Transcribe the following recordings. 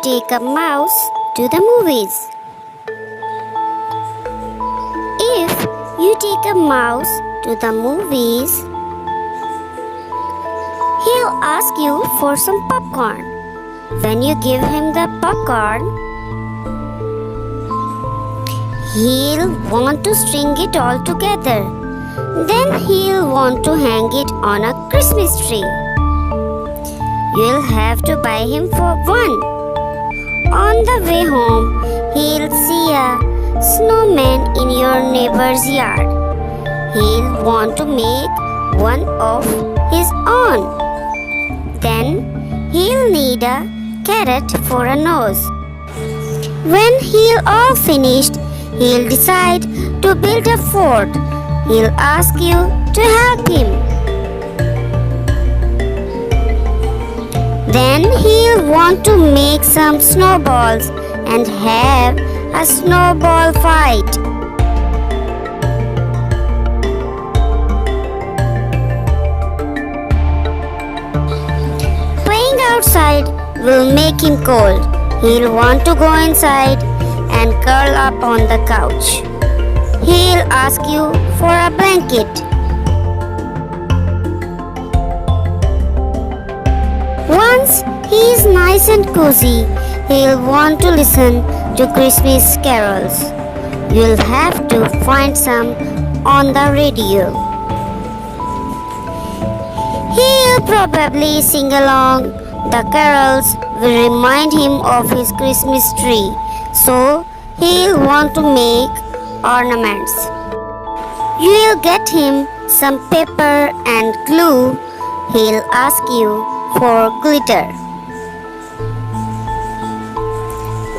take a mouse to the movies? If you take a mouse to the movies, he'll ask you for some popcorn. When you give him the popcorn, he'll want to string it all together. Then he'll want to hang it on a Christmas tree. You'll have to buy him for one. On the way home, he'll see a snowman in your neighbor's yard. He'll want to make one of his own. Then he'll need a carrot for a nose. When he'll all finished, he'll decide to build a fort. He'll ask you to help him. Then he'll want to make some snowballs and have a snowball fight. Playing outside will make him cold. He'll want to go inside and curl up on the couch. He'll ask you for a blanket. Once he is nice and cozy, he'll want to listen to Christmas carols. You'll have to find some on the radio. He'll probably sing along. The carols will remind him of his Christmas tree, so he'll want to make ornaments. You'll get him some paper and glue. He'll ask you for glitter.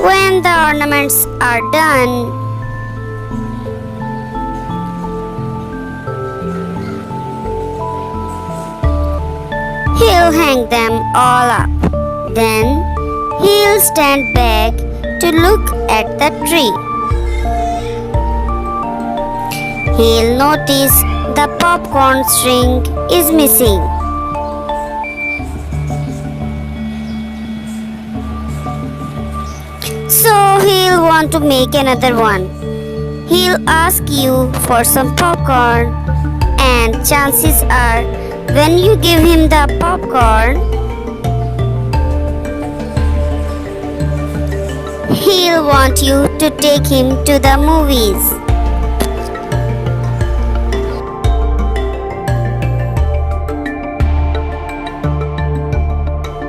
When the ornaments are done, he'll hang them all up. Then he'll stand back to look at the tree. He'll notice the popcorn string is missing. So he'll want to make another one. He'll ask you for some popcorn, and chances are when you give him the popcorn, he'll want you to take him to the movies.